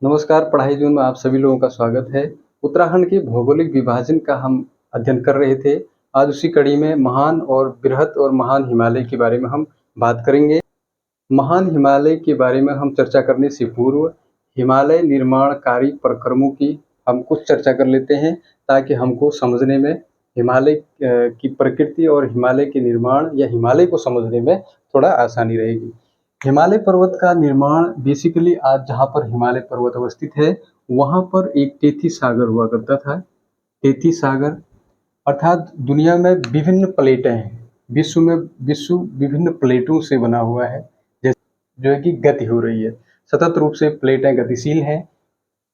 नमस्कार, पढ़ाई ज़ोन में आप सभी लोगों का स्वागत है। उत्तराखंड के भौगोलिक विभाजन का हम अध्ययन कर रहे थे। आज उसी कड़ी में महान और बृहत और महान हिमालय के बारे में हम बात करेंगे। महान हिमालय के बारे में हम चर्चा करने से पूर्व हिमालय निर्माणकारी प्रक्रमों की हम कुछ चर्चा कर लेते हैं, ताकि हमको समझने में हिमालय की प्रकृति और हिमालय के निर्माण या हिमालय को समझने में थोड़ा आसानी रहेगी। हिमालय पर्वत का निर्माण बेसिकली आज जहाँ पर हिमालय पर्वत अवस्थित है, वहाँ पर एक तैतीस सागर हुआ करता था। तैतीस सागर अर्थात दुनिया में विभिन्न प्लेटें हैं। विश्व विभिन्न प्लेटों से बना हुआ है, जैसे जो है कि गति हो रही है। सतत रूप से प्लेटें गतिशील हैं।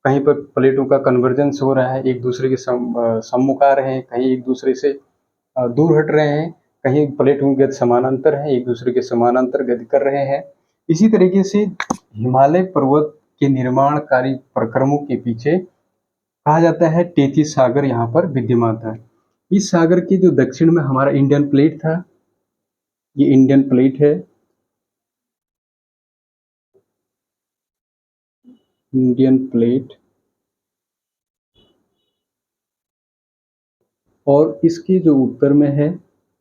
कहीं पर प्लेटों का कन्वर्जेंस हो रहा है, एक दूसरे के सम्मुख आ रहे हैं, कहीं एक दूसरे से दूर हट रहे हैं, कहीं प्लेटों की गति समानांतर है, एक दूसरे के समानांतर गति कर रहे हैं। इसी तरीके से हिमालय पर्वत के निर्माणकारी प्रक्रमों के पीछे कहा जाता है तैतीस सागर यहाँ पर विद्यमान था। इस सागर के जो दक्षिण में हमारा इंडियन प्लेट था, ये इंडियन प्लेट है। इंडियन प्लेट और इसके जो उत्तर में है,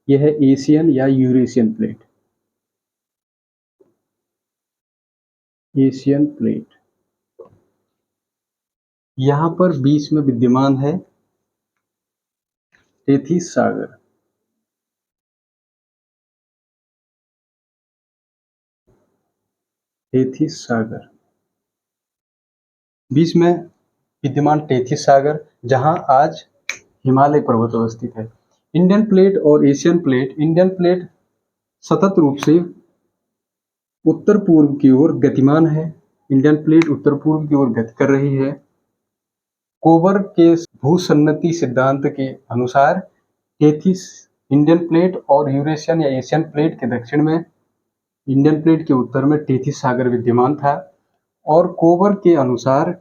यह है एशियन या यूरेशियन प्लेट। एशियन प्लेट यहाँ पर बीच में विद्यमान है तैतीस सागर। तैतीस सागर बीच में विद्यमान तैतीस सागर, जहां आज हिमालय पर्वत अवस्थित है। इंडियन प्लेट और एशियन प्लेट। इंडियन प्लेट सतत रूप से उत्तर पूर्व की ओर गतिमान है। इंडियन प्लेट उत्तर पूर्व की ओर गति कर रही है। कोबर के भूसन्नति सिद्धांत के अनुसार तैतीस इंडियन प्लेट और यूरेशियन या एशियन प्लेट के दक्षिण में, इंडियन प्लेट के उत्तर में तैतीस सागर विद्यमान था। और कोबर के अनुसार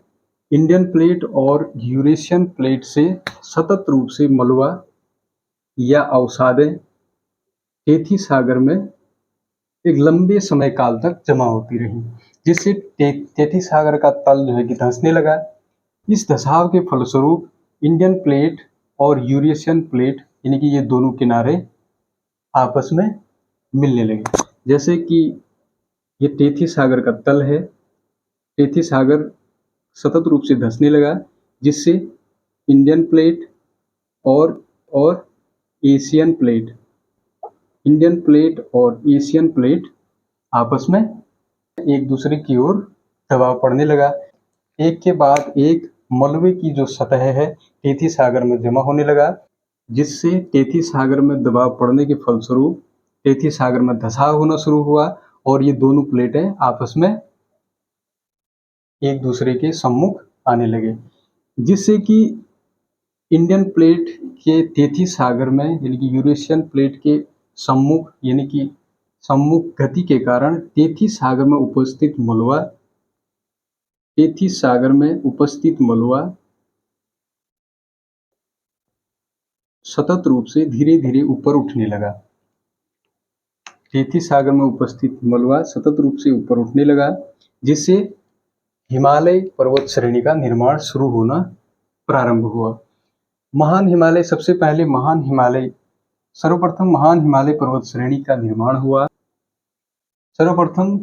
इंडियन प्लेट और यूरेशियन प्लेट से सतत रूप से मलबा या अवसादें तैतीस सागर में एक लंबे समय काल तक जमा होती रही, जिससे तैतीस सागर का तल जो है कि धंसने लगा। इस धसाव के फलस्वरूप इंडियन प्लेट और यूरेशियन प्लेट यानी कि ये दोनों किनारे आपस में मिलने लगे। जैसे कि ये तैतीस सागर का तल है, तैतीस सागर सतत रूप से धंसने लगा, जिससे इंडियन प्लेट और एशियन प्लेट, इंडियन प्लेट और एशियन प्लेट आपस में एक दूसरे की ओर दबाव पड़ने लगा। एक के बाद एक मलबे की जो सतह है तैतीस सागर में जमा होने लगा, जिससे तैतीस सागर में दबाव पड़ने के फलस्वरूप तैतीस सागर में धसाव होना शुरू हुआ और ये दोनों प्लेटें आपस में एक दूसरे के सम्मुख आने लगे, जिससे कि इंडियन प्लेट के तैतीस सागर में यानी कि यूरेशियन प्लेट के सम्मुख यानी कि सम्मुख गति के कारण तैतीस सागर में उपस्थित मलबा, तैतीस सागर में उपस्थित मलबा सतत रूप से धीरे धीरे ऊपर उठने लगा। तैतीस सागर में उपस्थित मलबा सतत रूप से ऊपर उठने लगा, जिससे हिमालय पर्वत श्रेणी का निर्माण शुरू होना प्रारंभ हुआ। महान हिमालय, सबसे पहले सर्वप्रथम महान हिमालय पर्वत श्रेणी का निर्माण हुआ। सर्वप्रथम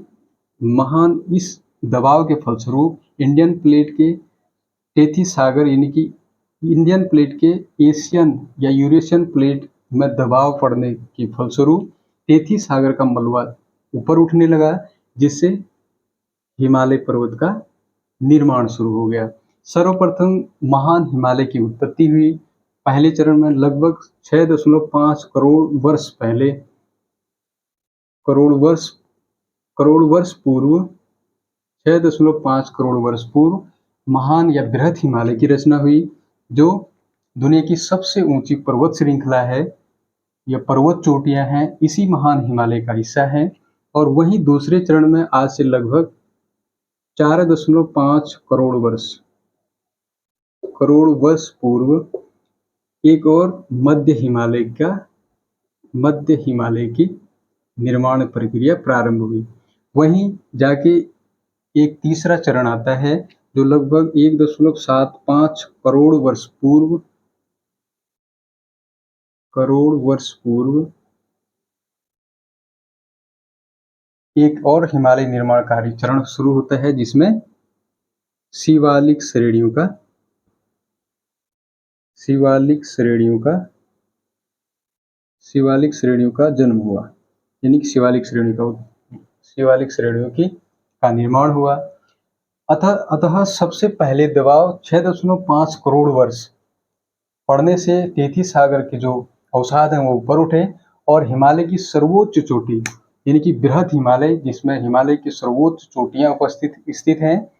महान इस दबाव के फलस्वरूप इंडियन प्लेट के तैतीस सागर यानी कि इंडियन प्लेट के एशियन या यूरेशियन प्लेट में दबाव पड़ने के फलस्वरूप तैतीस सागर का मलबा ऊपर उठने लगा, जिससे हिमालय पर्वत का निर्माण शुरू हो गया। सर्वप्रथम महान हिमालय की उत्पत्ति हुई पहले चरण में लगभग 6.5 करोड़ वर्ष पहले, करोड़ वर्ष पूर्व, 6.5 करोड़ वर्ष पूर्व महान या बृहत हिमालय की रचना हुई, जो दुनिया की सबसे ऊंची पर्वत श्रृंखला है या पर्वत चोटियां हैं, इसी महान हिमालय का हिस्सा है। और वहीं दूसरे चरण में आज से लगभग 4.5 करोड़ वर्ष पूर्व एक और मध्य हिमालय की निर्माण प्रक्रिया प्रारंभ हुई। वहीं जाके एक तीसरा चरण आता है, जो लगभग 1.75 करोड़ वर्ष पूर्व एक और हिमालय निर्माणकारी चरण शुरू होता है, जिसमें शिवालिक श्रेणियों का जन्म हुआ, यानी कि शिवालिक श्रेणियों का निर्माण हुआ। अतः सबसे पहले दबाव 6.5 करोड़ वर्ष पड़ने से तेथिस सागर के जो अवसाद हैं वो ऊपर उठे और हिमालय की सर्वोच्च चोटी, यानी कि बृहद हिमालय, जिसमें हिमालय की सर्वोच्च चोटियां स्थित हैं,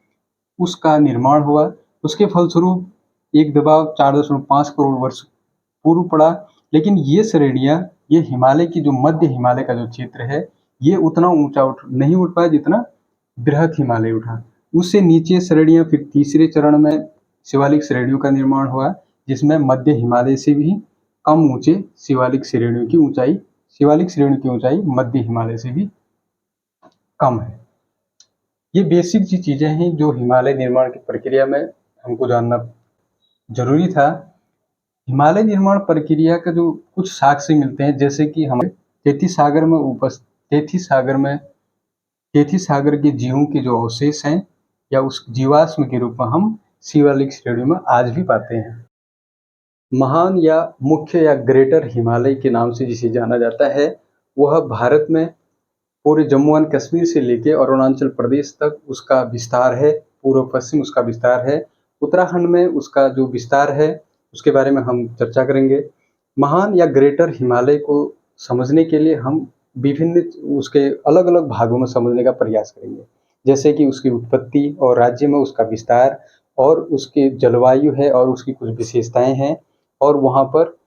उसका निर्माण हुआ। उसके फलस्वरूप एक दबाव 4.5 करोड़ वर्ष पूर्व पड़ा। लेकिन ये श्रेणियां, ये हिमालय की जो मध्य हिमालय का जो क्षेत्र है, ये उतना ऊंचा नहीं उठ पाया जितना बृहद हिमालय उठा। उससे नीचे श्रेणियां, फिर तीसरे चरण में शिवालिक श्रेणियों का निर्माण हुआ, जिसमें मध्य हिमालय से भी कम ऊंचे शिवालिक श्रेणियों की ऊंचाई मध्य हिमालय से भी कम है। ये बेसिक चीजें हैं जो हिमालय निर्माण की प्रक्रिया में हमको जानना जरूरी था। हिमालय निर्माण प्रक्रिया का जो कुछ साक्ष्य मिलते हैं, जैसे कि हमें तेथिस सागर के जीवों के जो अवशेष हैं या उस जीवाश्म के रूप में हम शिवालिक श्रेणी में आज भी पाते हैं। महान या मुख्य या ग्रेटर हिमालय के नाम से जिसे जाना जाता है, वह भारत में पूरे जम्मू एंड कश्मीर से लेकर अरुणाचल प्रदेश तक उसका विस्तार है, पूर्व पश्चिम उसका विस्तार है। उत्तराखंड में उसका जो विस्तार है उसके बारे में हम चर्चा करेंगे। महान या ग्रेटर हिमालय को समझने के लिए हम विभिन्न उसके अलग अलग भागों में समझने का प्रयास करेंगे, जैसे कि उसकी उत्पत्ति और राज्य में उसका विस्तार और उसके जलवायु है और उसकी कुछ विशेषताएं हैं, और वहाँ पर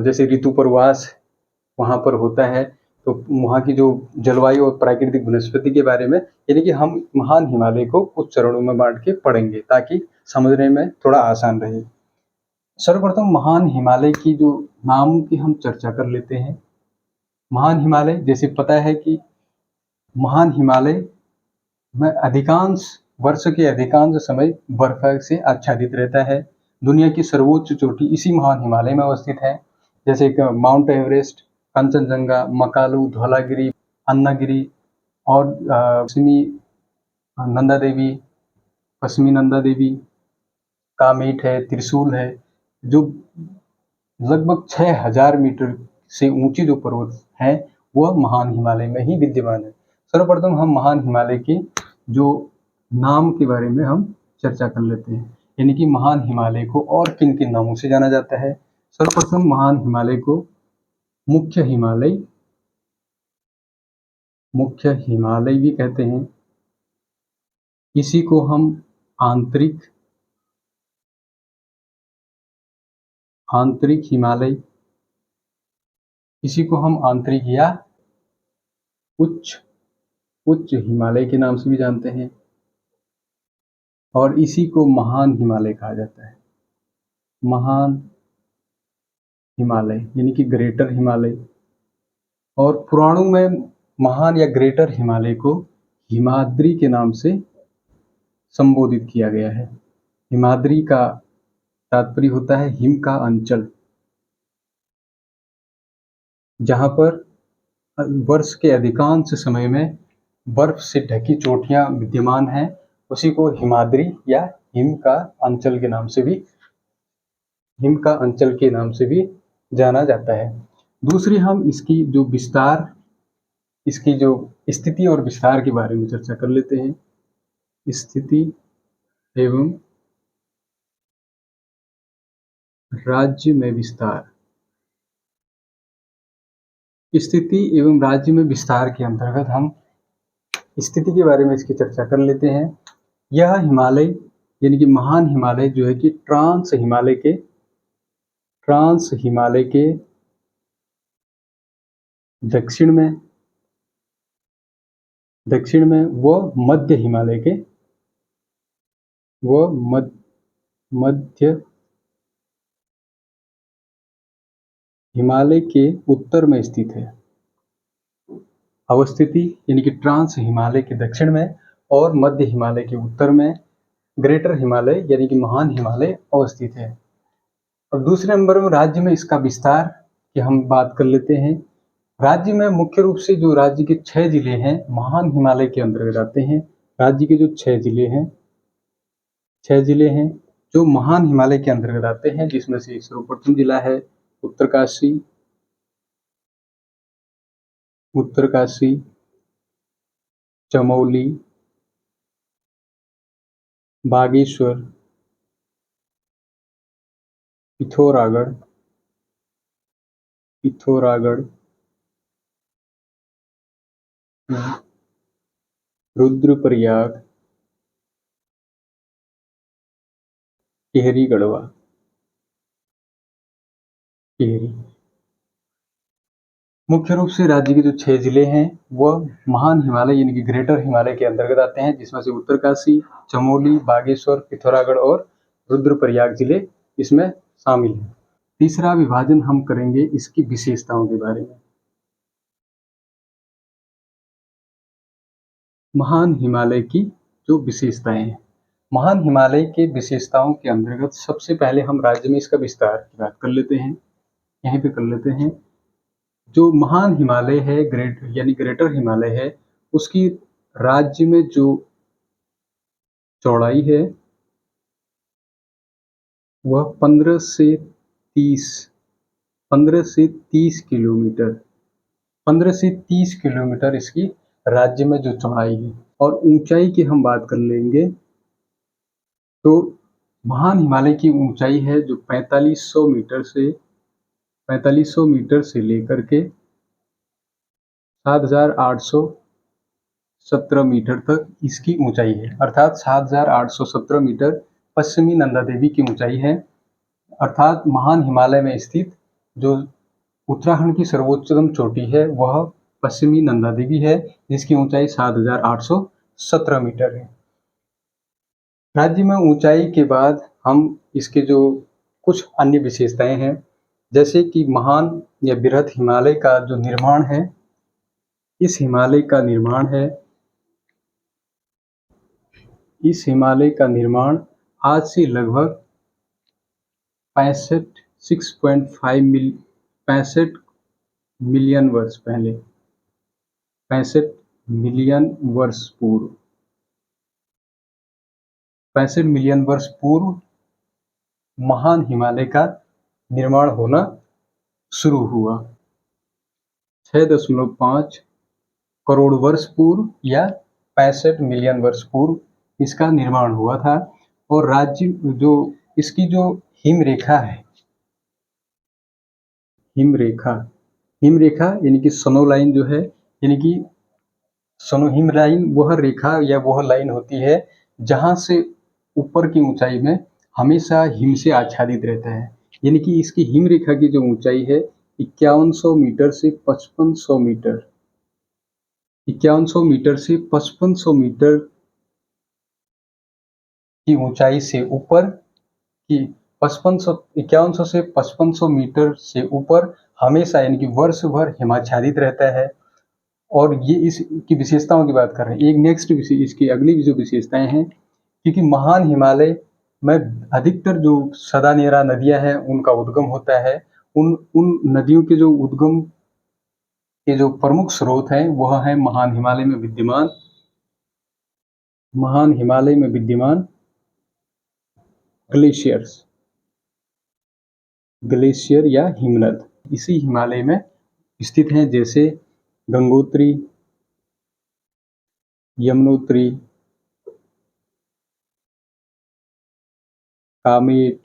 जैसे ऋतु प्रवास वहाँ पर होता है, तो वहाँ की जो जलवायु और प्राकृतिक वनस्पति के बारे में, यानी कि हम महान हिमालय को कुछ चरणों में बांट के पढ़ेंगे ताकि समझने में थोड़ा आसान रहे। सर्वप्रथम महान हिमालय की जो नाम की हम चर्चा कर लेते हैं। महान हिमालय, जैसे पता है कि महान हिमालय में वर्ष के अधिकांश समय बर्फ से आच्छादित रहता है। दुनिया की सर्वोच्च चोटी इसी महान हिमालय में अवस्थित है, जैसे कि माउंट एवरेस्ट, कंचनजंगा, मकालू, धौलागिरी, अन्नागिरी और पश्चिमी नंदा देवी, कामेट है, त्रिशूल है, जो लगभग 6000 मीटर से ऊंची जो पर्वत है वह महान हिमालय में ही विद्यमान है। सर्वप्रथम हम महान हिमालय के जो नाम के बारे में हम चर्चा कर लेते हैं, यानी कि महान हिमालय को और किन किन नामों से जाना जाता है। सर्वप्रथम महान हिमालय को मुख्य हिमालय भी कहते हैं। इसी को हम आंतरिक हिमालय, इसी को हम आंतरिक या उच्च हिमालय के नाम से भी जानते हैं, और इसी को महान हिमालय कहा जाता है। महान हिमालय यानी कि ग्रेटर हिमालय। और पुराणों में महान या ग्रेटर हिमालय को हिमाद्री के नाम से संबोधित किया गया है। हिमाद्री का तात्पर्य होता है हिम का अंचल, जहां पर वर्ष के अधिकांश समय में बर्फ से ढकी चोटियां विद्यमान हैं, उसी को हिमाद्री या हिम का अंचल के नाम से भी जाना जाता है। दूसरी हम इसकी जो स्थिति और विस्तार के बारे में चर्चा कर लेते हैं। स्थिति एवं राज्य में विस्तार। स्थिति एवं राज्य में विस्तार के अंतर्गत हम स्थिति के बारे में इसकी चर्चा कर लेते हैं। यह हिमालय यानी कि महान हिमालय जो है कि ट्रांस हिमालय के दक्षिण में व मध्य हिमालय के उत्तर में स्थित है। अवस्थिति यानी कि ट्रांस हिमालय के दक्षिण में और मध्य हिमालय के उत्तर में ग्रेटर हिमालय यानी कि महान हिमालय अवस्थित है। अब दूसरे नंबर में राज्य में इसका विस्तार की हम बात कर लेते हैं। राज्य में मुख्य रूप से जो राज्य के 6 जिले हैं महान हिमालय के अंतर्गत आते हैं। राज्य के जो 6 जिले हैं जो महान हिमालय के अंतर्गत आते हैं, जिसमें से सर्वप्रथम जिला है उत्तरकाशी, चमोली, बागेश्वर, पिथौरागढ़, रुद्रप्रयाग, टिहरी गढ़वा, मुख्य रूप से राज्य के जो 6 जिले हैं वह महान हिमालय यानी कि ग्रेटर हिमालय के अंतर्गत आते हैं, जिसमें से उत्तरकाशी, चमोली, बागेश्वर, पिथौरागढ़ और रुद्रप्रयाग जिले इसमें शामिल हैं। तीसरा विभाजन हम करेंगे इसकी विशेषताओं के बारे में। महान हिमालय की जो विशेषताएं हैं, महान हिमालय के विशेषताओं के अंतर्गत सबसे पहले हम राज्य में इसका विस्तार की बात कर लेते हैं। यहीं पे कर लेते हैं। जो महान हिमालय है ग्रेटर हिमालय है, उसकी राज्य में जो चौड़ाई है वह 15 से 30 किलोमीटर 15 से 30 किलोमीटर इसकी राज्य में जो चौड़ाई है। और ऊंचाई की हम बात कर लेंगे तो महान हिमालय की ऊंचाई है जो 4500 मीटर से लेकर के 7817 मीटर तक इसकी ऊंचाई है। अर्थात 7817 मीटर पश्चिमी नंदा देवी की ऊंचाई है। अर्थात महान हिमालय में स्थित जो उत्तराखंड की सर्वोच्चतम चोटी है वह पश्चिमी नंदा देवी है, जिसकी ऊंचाई 7817 मीटर है। राज्य में ऊंचाई के बाद हम इसके जो कुछ अन्य विशेषताएं हैं, जैसे कि महान या बृहत हिमालय का जो निर्माण है, इस हिमालय का निर्माण आज से लगभग 65 मिलियन वर्ष पहले 65 मिलियन वर्ष पूर्व महान हिमालय का निर्माण होना शुरू हुआ। 6.5 करोड़ वर्ष पूर्व या 65 मिलियन वर्ष पूर्व इसका निर्माण हुआ था। और राज्य जो इसकी जो हिमरेखा है, हिमरेखा यानी कि स्नो लाइन जो है, यानी कि स्नो हिम लाइन वह रेखा या वह लाइन होती है जहां से ऊपर की ऊंचाई में हमेशा हिम से आच्छादित रहता है। यानी कि इसकी हिम रेखा की जो ऊंचाई है 5100 मीटर से 5500 मीटर 5100 मीटर से 5500 मीटर की ऊंचाई से ऊपर की 5100 से 5500 मीटर से ऊपर हमेशा यानी कि वर्ष भर हिमाच्छादित रहता है। और ये इसकी विशेषताओं की बात कर रहे हैं। एक नेक्स्ट इसकी अगली जो विशेषताएं हैं, क्योंकि महान हिमालय में अधिकतर जो सदानेरा नदियां हैं उनका उद्गम होता है। उन नदियों के जो उद्गम के जो प्रमुख स्रोत हैं वह है महान हिमालय में विद्यमान ग्लेशियर या हिमनद इसी हिमालय में स्थित हैं, जैसे गंगोत्री, यमुनोत्री, कामेट,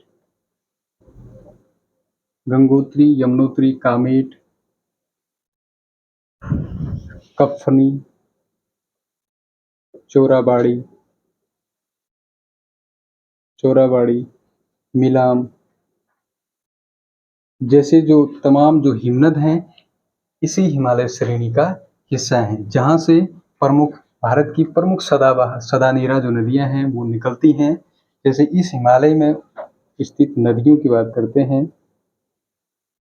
कफनी, चोराबाड़ी, मिलाम जैसे जो तमाम जो हिमनद हैं इसी हिमालय श्रेणी का हिस्सा हैं, जहां से भारत की प्रमुख सदानेरा जो नदियां हैं वो निकलती हैं। जैसे इस हिमालय में स्थित नदियों की बात करते हैं।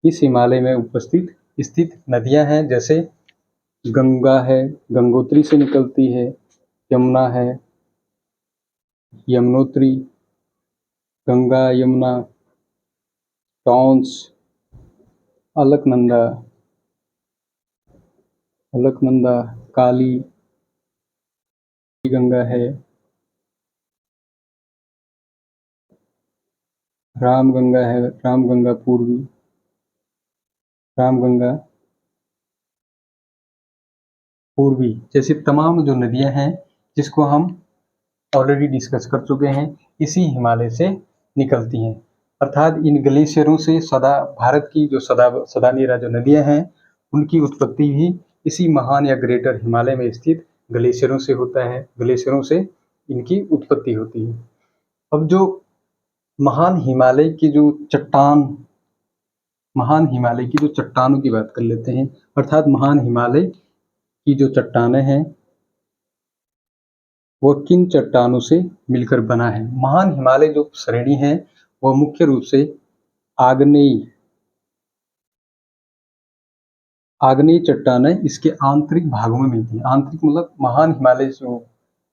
इस हिमालय में उपस्थित स्थित नदियां हैं, जैसे गंगा है, गंगोत्री से निकलती है, यमुना है, यमुनोत्री, गंगा यमुना, टॉन्स, अलकनंदा, काली गंगा है, रामगंगा है, रामगंगा पूर्वी, रामगंगा पूर्वी जैसी तमाम जो नदियां हैं जिसको हम ऑलरेडी डिस्कस कर चुके हैं, इसी हिमालय से निकलती हैं। अर्थात इन ग्लेशियरों से सदा भारत की जो सदा नीरा जो नदियां हैं उनकी उत्पत्ति भी इसी महान या ग्रेटर हिमालय में स्थित ग्लेशियरों से होता है, ग्लेशियरों से इनकी उत्पत्ति होती है। अब जो महान हिमालय की जो चट्टानों की बात कर लेते हैं। अर्थात महान हिमालय की जो चट्टानें हैं वह किन चट्टानों से मिलकर बना है। महान हिमालय जो श्रेणी है वह मुख्य रूप से आग्नेय चट्टानें इसके आंतरिक भागों में मिलती है। आंतरिक मतलब महान हिमालय जो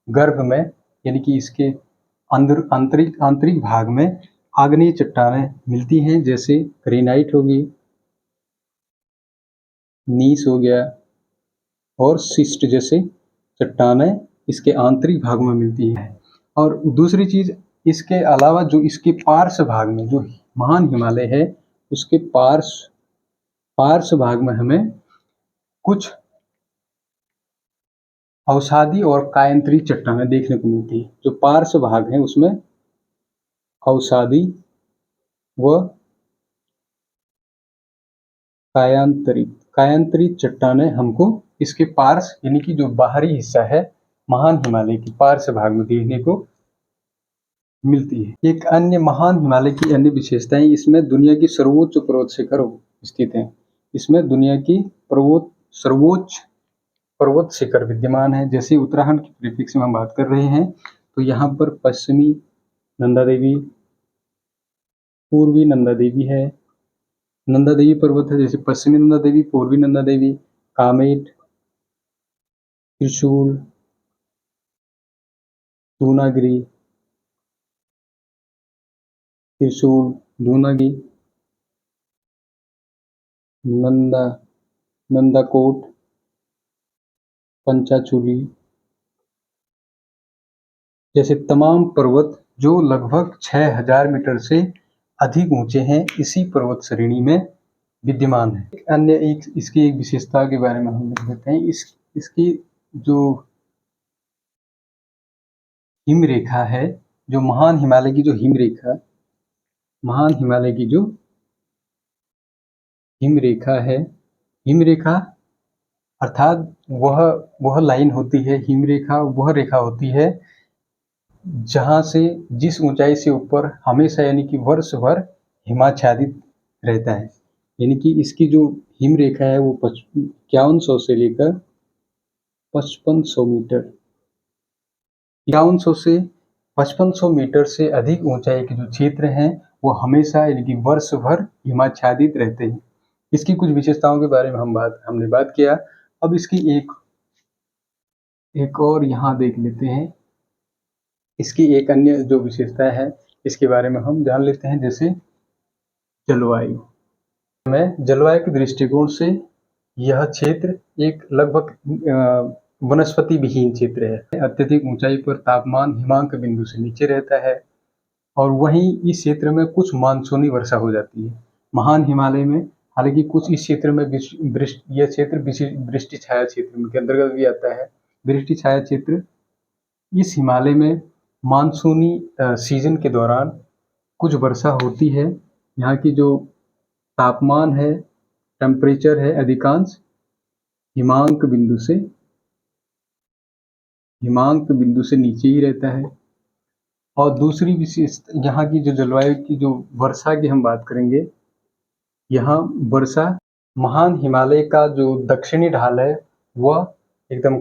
गर्भ में यानी कि इसके अंदर आंतरिक भाग में आग्नेय चट्टानें मिलती हैं, जैसे ग्रेनाइट होगी, नीस हो गया और शिस्ट जैसे चट्टानें इसके आंतरिक भागों में मिलती है। और दूसरी चीज इसके अलावा जो इसके पार्श्व भाग में जो महान हिमालय है उसके पार्श्व भाग में हमें कुछ अवसादी और कायांतरित चट्टानें देखने को मिलती है। जो पार्श्व भाग है उसमें अवसादी व कायांतरित चट्टानें हमको इसके पार्श्व यानी कि जो बाहरी हिस्सा है महान हिमालय के पार्श्व भाग में देखने को मिलती है। एक अन्य महान हिमालय की अन्य विशेषताएं, इसमें दुनिया की सर्वोच्च पर्वत शिखर स्थित है। इसमें दुनिया की सर्वोच्च पर्वत शिखर विद्यमान है। जैसे उत्तराखंड की परिप्रेक्ष्य में हम बात कर रहे हैं तो यहाँ पर पश्चिमी नंदा देवी, पूर्वी नंदा देवी है, नंदा देवी पर्वत है, जैसे पश्चिमी नंदा देवी, पूर्वी नंदा देवी, कामेट, त्रिशूल, दूनागिरी, नंदाकोट, पंचाचूली जैसे तमाम पर्वत जो लगभग 6000 मीटर से अधिक ऊंचे हैं इसी पर्वत श्रेणी में विद्यमान है। इसकी एक विशेषता के बारे में हम देख लेते हैं। इसकी जो हिम रेखा है, जो महान हिमालय की जो हिम रेखा अर्थात वह लाइन होती है, हिम रेखा वह रेखा होती है जहां से जिस ऊंचाई से ऊपर हमेशा यानी कि वर्ष भर हिमाच्छादित रहता है। यानी कि इसकी जो हिम रेखा है वो 5100 से लेकर 5500 मीटर, 5100 से 5500 मीटर से अधिक ऊंचाई के जो क्षेत्र हैं वो हमेशा यानी कि वर्ष भर हिमाच्छादित रहते हैं। इसकी कुछ विशेषताओं के बारे में हमने बात किया। अब इसकी एक और यहाँ देख लेते हैं। इसकी एक अन्य जो विशेषता है इसके बारे में हम जान लेते हैं, जैसे जलवायु के दृष्टिकोण से यह क्षेत्र एक लगभग वनस्पति विहीन क्षेत्र है। अत्यधिक ऊंचाई पर तापमान हिमांक बिंदु से नीचे रहता है और वहीं इस क्षेत्र में कुछ मानसूनी वर्षा हो जाती है। महान हिमालय में हालांकि कुछ इस क्षेत्र में यह क्षेत्र वृष्टि छाया क्षेत्र के अंतर्गत भी आता है। वृष्टि छाया क्षेत्र इस हिमालय में मानसूनी सीजन के दौरान कुछ वर्षा होती है। यहाँ की जो तापमान है, टेम्परेचर है, अधिकांश हिमांक बिंदु से नीचे ही रहता है। और दूसरी विशेष यहाँ की जो जलवायु की जो वर्षा की हम बात करेंगे, यहाँ वर्षा महान हिमालय का जो दक्षिणी ढाल है वह एकदम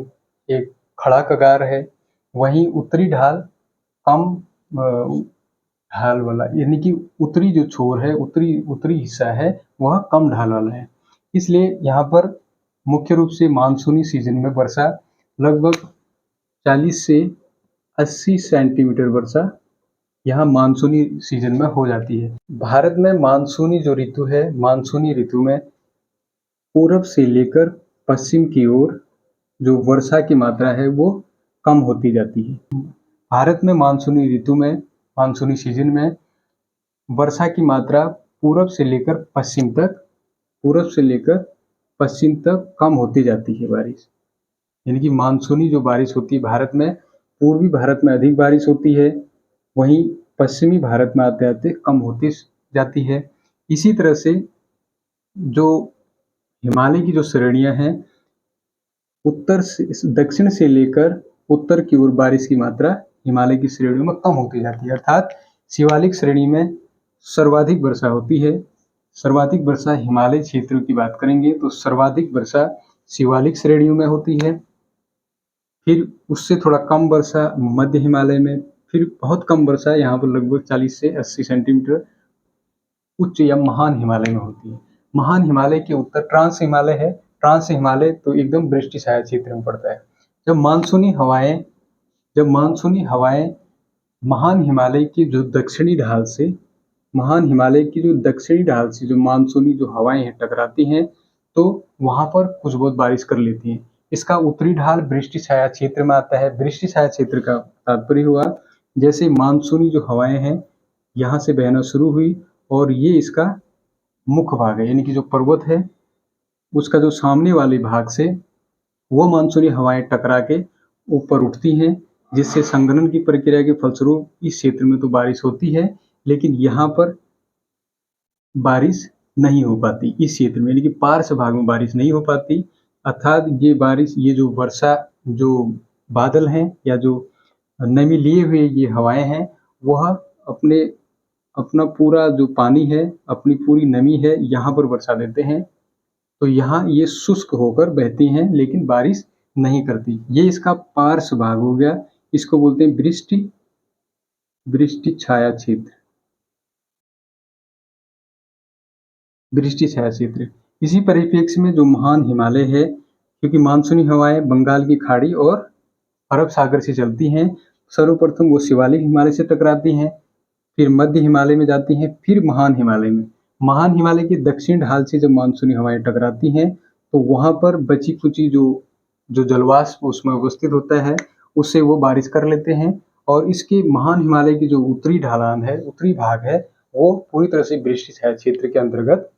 एक खड़ा कगार है, वहीं उत्तरी ढाल कम ढाल वाला यानी कि उत्तरी जो छोर है, उत्तरी हिस्सा है वह कम ढाल वाला है। इसलिए यहाँ पर मुख्य रूप से मानसूनी सीजन में वर्षा लगभग 40 से 80 सेंटीमीटर वर्षा यहाँ मानसूनी सीजन में हो जाती है। भारत में मानसूनी जो ऋतु है, मानसूनी ऋतु में पूरब से लेकर पश्चिम की ओर जो वर्षा की मात्रा है वो कम होती जाती है। भारत में मानसूनी ऋतु में, मानसूनी सीजन में वर्षा की मात्रा पूरब से लेकर पश्चिम तक, पूरब से लेकर पश्चिम तक कम होती जाती है बारिश। यानी कि मानसूनी जो बारिश होती है भारत में, पूर्वी भारत में अधिक बारिश होती है, वहीं पश्चिमी भारत में आते आते कम होती जाती है। इसी तरह से जो हिमालय की जो श्रेणियां हैं, उत्तर से दक्षिण से लेकर उत्तर की ओर बारिश की मात्रा हिमालय की श्रेणियों में कम होती जाती है। अर्थात शिवालिक श्रेणी में सर्वाधिक वर्षा होती है। सर्वाधिक वर्षा हिमालय क्षेत्र की बात करेंगे तो सर्वाधिक वर्षा शिवालिक श्रेणियों में होती है, फिर उससे थोड़ा कम वर्षा मध्य हिमालय में, फिर बहुत कम वर्षा यहाँ पर लगभग 40 से 80 सेंटीमीटर उच्च या महान हिमालय में होती है। महान हिमालय के उत्तर ट्रांस हिमालय है। ट्रांस हिमालय तो एकदम वृष्टि सहायक क्षेत्र में पड़ता है। जब मानसूनी हवाएं महान हिमालय की जो दक्षिणी ढाल से, महान हिमालय की जो दक्षिणी ढाल से जो मानसूनी जो हवाएं हैं टकराती हैं, तो वहां पर कुछ बहुत बारिश कर लेती हैं। इसका उत्तरी ढाल वृष्टि छाया क्षेत्र में आता है। वृष्टि छाया क्षेत्र का तात्पर्य हुआ जैसे मानसूनी जो हवाएं हैं यहाँ से बहना शुरू हुई और ये इसका मुख्य भाग है, यानी कि जो पर्वत है उसका जो सामने वाले भाग से वो मानसूनी हवाएं टकरा के ऊपर उठती हैं, जिससे संघनन की प्रक्रिया के फलस्वरूप इस क्षेत्र में तो बारिश होती है, लेकिन यहाँ पर बारिश नहीं हो पाती इस क्षेत्र में, यानी कि पार्श्व भाग में बारिश नहीं हो पाती। अर्थात ये बारिश, ये जो वर्षा, जो बादल हैं या जो नमी लिए हुए ये हवाएं हैं, वह अपने अपना पूरा जो पानी है, अपनी पूरी नमी है यहाँ पर बरसा देते हैं। तो यहाँ ये शुष्क होकर बहती हैं लेकिन बारिश नहीं करती। ये इसका पार्श्व भाग हो गया। इसको बोलते हैं वृष्टि छाया क्षेत्र, वृष्टि छाया क्षेत्र। इसी परिप्रेक्ष्य में जो महान हिमालय है, क्योंकि मानसूनी हवाएं बंगाल की खाड़ी और अरब सागर से चलती हैं, सर्वप्रथम वो शिवालिक हिमालय से टकराती हैं, फिर मध्य हिमालय में जाती हैं, फिर महान हिमालय में। महान हिमालय की दक्षिण ढाल से जब मानसूनी हवाएं टकराती हैं तो वहां पर बची खुची जो जो जलवाष्प उसमें अवस्थित होता है, उससे वो बारिश कर लेते हैं। और इसके महान हिमालय की जो उत्तरी ढलान है, उत्तरी भाग है, वो पूरी तरह से वृष्टि छाया क्षेत्र के अंतर्गत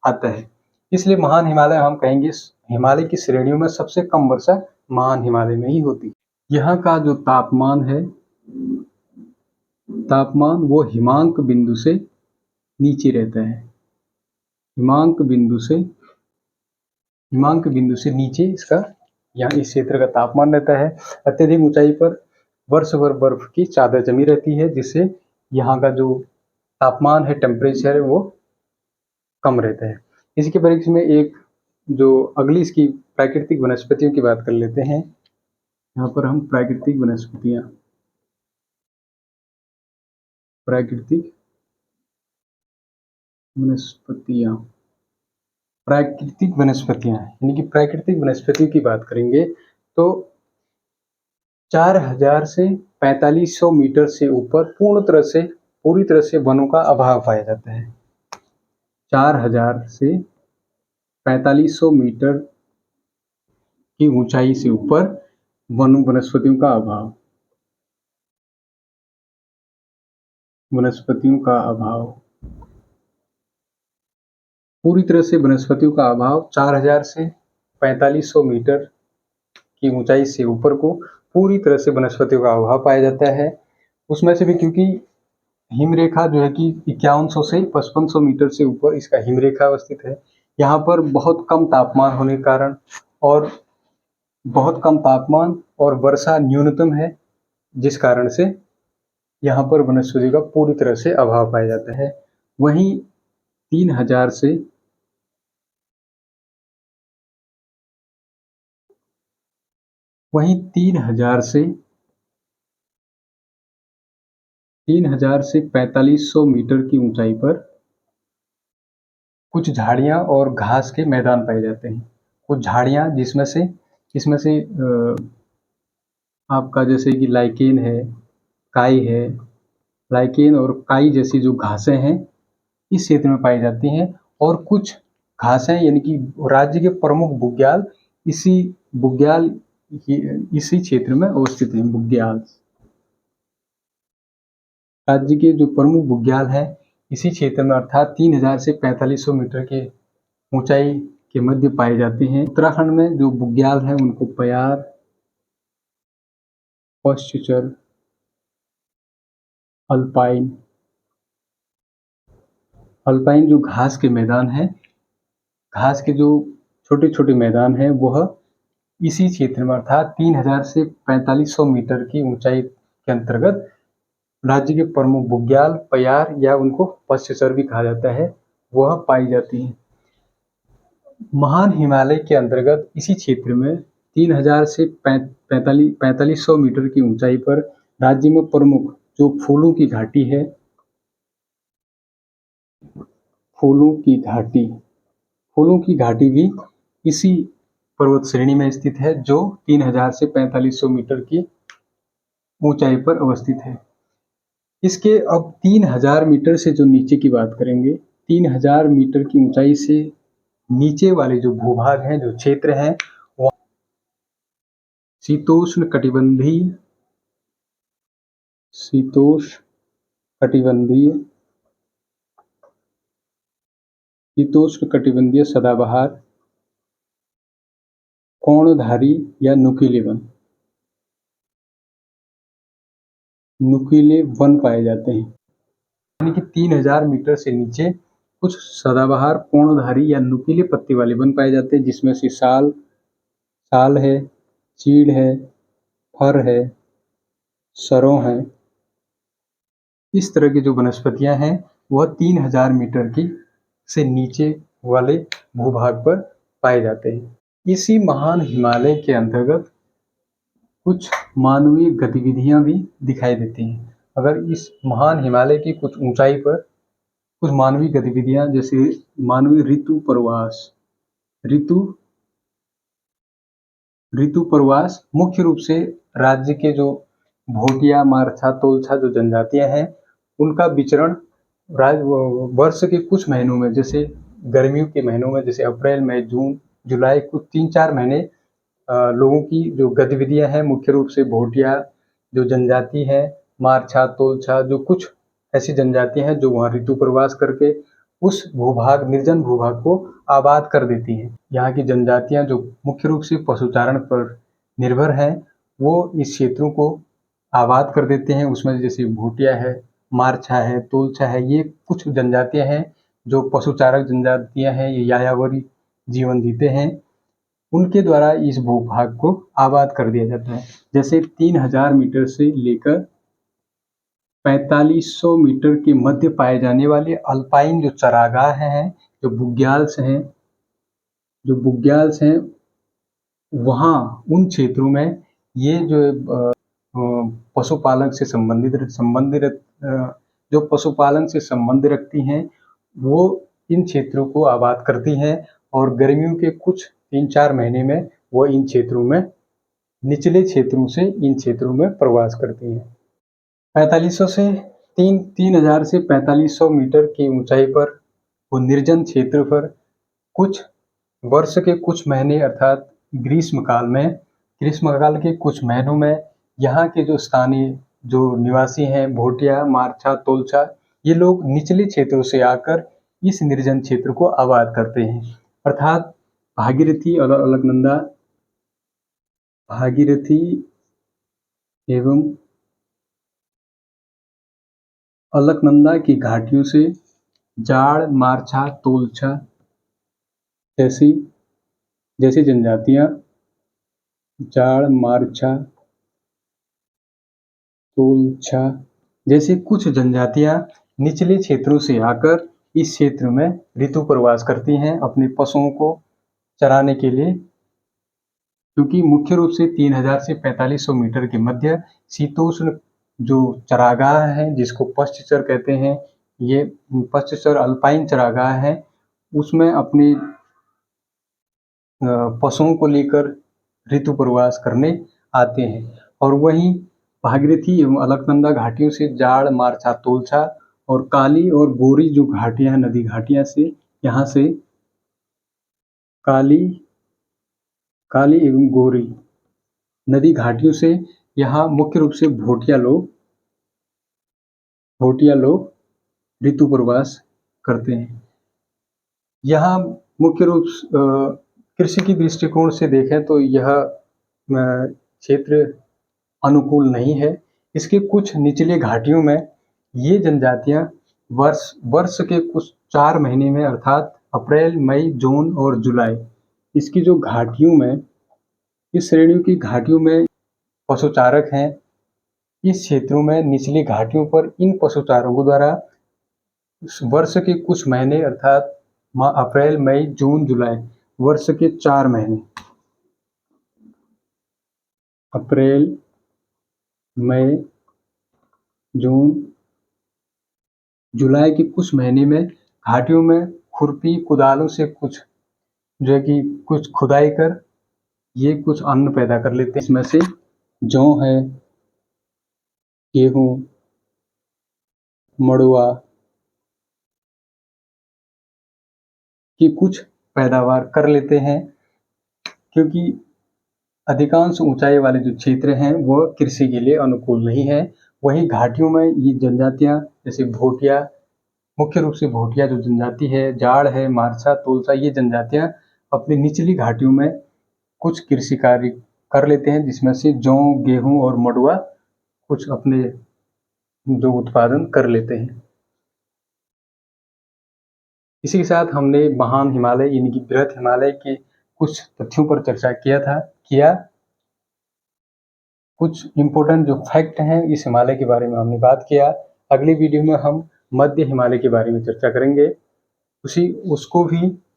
आता है। इसलिए महान हिमालय हम कहेंगे हिमालय की श्रेणियों में सबसे कम वर्षा महान हिमालय में ही होती है। यहाँ का जो तापमान है, तापमान वो हिमांक बिंदु से नीचे रहता है। हिमांक बिंदु से नीचे इसका, यहाँ इस क्षेत्र का तापमान रहता है। अत्यधिक ऊंचाई पर वर्ष भर बर्फ की चादर जमी रहती है, जिससे यहाँ का जो तापमान है, टेम्परेचर है, वो कम रहता है। इसी के परिप्रेक्ष्य में एक जो अगली इसकी प्राकृतिक वनस्पतियों की बात कर लेते हैं। यहाँ पर हम प्राकृतिक वनस्पतियाँ यानी कि प्राकृतिक वनस्पतियों की बात करेंगे तो 4000 से 4500 मीटर से ऊपर पूरी तरह से वनों का अभाव पाया जाता है। 4000 से 4500 मीटर की ऊंचाई से ऊपर वनस्पतियों का अभाव, पूरी तरह से वनस्पतियों का अभाव 4000 से 4500 मीटर की ऊंचाई से ऊपर को पूरी तरह से वनस्पतियों का अभाव पाया जाता है। उसमें से भी क्योंकि हिमरेखा जो है कि 5100 से 5500 मीटर से ऊपर इसका हिमरेखा अवस्थित है। यहाँ पर बहुत कम तापमान होने के कारण और बहुत कम तापमान और वर्षा न्यूनतम है, जिस कारण से यहाँ पर वनस्पति का पूरी तरह से अभाव पाया जाता है। वहीं 3000 से 4500 मीटर की ऊंचाई पर कुछ झाड़ियां और घास के मैदान पाए जाते हैं। कुछ झाड़ियां इसमें से आपका जैसे कि लाइकेन है, काई है। लाइकेन और काई जैसी जो घासें हैं इस क्षेत्र में पाई जाती हैं, और कुछ घासें यानी कि राज्य के प्रमुख बुग्याल इसी बुग्याल इसी क्षेत्र में अवस्थित हैं। बुग्याल राज्य के जो प्रमुख बुग्याल हैं इसी क्षेत्र में, अर्थात 3000 से 4500 मीटर के ऊंचाई के मध्य पाए जाते हैं। उत्तराखंड में जो बुग्याल हैं उनको पयार, पश्चिचर, अल्पाइन अल्पाइन जो घास के मैदान हैं, घास के जो छोटे छोटे मैदान हैं वह इसी क्षेत्र में, अर्थात 3000 से 4500 मीटर की ऊंचाई के अंतर्गत राज्य के प्रमुख बुग्याल, पयार या उनको पश्चिचर भी कहा जाता है, वह पाई जाती है। महान हिमालय के अंतर्गत इसी क्षेत्र में 3000 से 4500 मीटर की ऊंचाई पर राज्य में प्रमुख जो फूलों की घाटी है, फूलों की घाटी भी इसी पर्वत श्रेणी में स्थित है, जो 3000 से 4500 मीटर की ऊंचाई पर अवस्थित है। इसके अब 3000 मीटर से जो नीचे की बात करेंगे, 3000 मीटर की ऊंचाई से नीचे वाले जो भूभाग हैं, जो क्षेत्र हैं, वह शीतोष्ण कटिबंधीय सदाबहार, कोणधारी या नुकीले वन पाए जाते हैं। यानी कि 3000 मीटर से नीचे कुछ सदाबहार, कोणधारी या नुकीले पत्ती वाले वन पाए जाते हैं, जिसमें से साल है, चीड़ है, फर है, सरों है। इस तरह की जो वनस्पतियां हैं वह 3000 मीटर की से नीचे वाले भूभाग पर पाए जाते हैं। इसी महान हिमालय के अंतर्गत कुछ मानवीय गतिविधियां भी दिखाई देती हैं। अगर इस महान हिमालय की कुछ ऊंचाई पर कुछ मानवीय गतिविधियां, जैसे मानवीय ऋतु प्रवास मुख्य रूप से राज्य के जो भोटिया, मारछा, तोलछा जो जनजातियां हैं उनका विचरण वर्ष के कुछ महीनों में, जैसे गर्मियों के महीनों में, जैसे अप्रैल, मई, जून, जुलाई, कुछ 3-4 महीने लोगों की जो गतिविधियां हैं, मुख्य रूप से भोटिया जो जनजाति है, मारछा, तोलछा, जो कुछ ऐसी जनजातियां हैं जो वहाँ ऋतु प्रवास करके उस निर्जन भूभाग को आबाद कर देती हैं। यहाँ की जनजातियां जो मुख्य रूप से पशुचारण पर निर्भर हैं, वो इस क्षेत्रों को आबाद कर देते हैं। उसमें जैसे भोटिया है, मारछा है, तोलछा है, ये कुछ जनजातियां हैं जो पशुचारक जनजातियां हैं, ये यायावरी जीवन जीते हैं। उनके द्वारा इस भूभाग को आबाद कर दिया जाता है। जैसे 3000 मीटर से लेकर 4500 मीटर के मध्य पाए जाने वाले अल्पाइन जो चरागाह हैं, जो बुग्याल्स हैं, वहाँ उन क्षेत्रों में ये जो पशुपालन से जो पशुपालन से संबंध रखती हैं, वो इन क्षेत्रों को आबाद करती हैं, और गर्मियों के कुछ 3-4 महीने में वो इन क्षेत्रों में, निचले क्षेत्रों से इन क्षेत्रों में प्रवास करती हैं। 3000 से 4500 मीटर की ऊंचाई पर वो निर्जन क्षेत्र पर कुछ वर्ष के कुछ महीने, अर्थात ग्रीष्मकाल के कुछ महीनों में यहाँ के जो स्थानीय जो निवासी हैं, भोटिया, मारछा, तोलछा, ये लोग निचले क्षेत्रों से आकर इस निर्जन क्षेत्र को आबाद करते हैं। अर्थात भागीरथी एवं अलकनंदा की घाटियों से जाड़, मारछा, तोलछा जैसी जनजातियां, जाड़, मारछा, तोलछा जैसे कुछ जनजातियां निचले क्षेत्रों से आकर इस क्षेत्र में ऋतु प्रवास करती हैं अपने पशुओं को चराने के लिए। क्योंकि मुख्य रूप से 3000 से 4500 मीटर के मध्य शीतोष्ण जो चरागाह है, जिसको पश्चिचर कहते हैं, ये पश्चिचर अल्पाइन चरागाह है, उसमें अपने पशुओं को लेकर ऋतु प्रवास करने आते हैं। और वहीं भागीरथी एवं अलकनंदा घाटियों से जाड़, मारछा, तोलछा और काली और गोरी जो घाटियां हैं, नदी घाटियां से यहाँ से काली काली एवं गोरी नदी घाटियों से यहाँ मुख्य रूप से भोटिया लोग ऋतु प्रवास करते हैं। यहाँ मुख्य रूप कृषि की दृष्टिकोण से देखें तो यह क्षेत्र अनुकूल नहीं है। इसके कुछ निचले घाटियों में ये जनजातियां वर्ष के कुछ 4 महीने में अर्थात अप्रैल, मई, जून और जुलाई, इसकी जो घाटियों में, इस श्रेणियों की घाटियों में पशुचारक हैं। इस क्षेत्रों में निचली घाटियों पर इन पशुचारकों द्वारा वर्ष के कुछ महीने अर्थात अप्रैल, मई, जून, जुलाई, वर्ष के 4 महीने अप्रैल, मई, जून, जुलाई के कुछ महीने में घाटियों में खुरपी कुदालों से कुछ जो है कि कुछ खुदाई कर ये कुछ अन्न पैदा कर लेते हैं। इसमें से जौ है, गेहूं, मड़ुआ की कुछ पैदावार कर लेते हैं, क्योंकि अधिकांश ऊंचाई वाले जो क्षेत्र हैं वो कृषि के लिए अनुकूल नहीं है। वहीं घाटियों में ये जनजातियां जैसे भोटिया, मुख्य रूप से भोटिया जो जनजाति है, जाड़ है, मारछा, तोलछा, ये जनजातियां अपनी निचली घाटियों में कुछ कृषि कार्य कर लेते हैं, जिसमें से जौ, गेहूं और मड़ुआ कुछ अपने जो उत्पादन कर लेते हैं। इसी के साथ हमने महान हिमालय यानी कि बृहत हिमालय के कुछ तथ्यों पर चर्चा किया। कुछ इम्पोर्टेंट जो फैक्ट हैं इस हिमालय के बारे में हमने बात किया। अगली वीडियो में हम मध्य हिमालय के बारे में चर्चा करेंगे।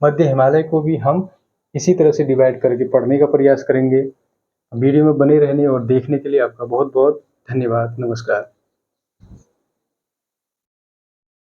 मध्य हिमालय को भी हम इसी तरह से डिवाइड करके पढ़ने का प्रयास करेंगे। वीडियो में बने रहने और देखने के लिए आपका बहुत बहुत धन्यवाद। नमस्कार।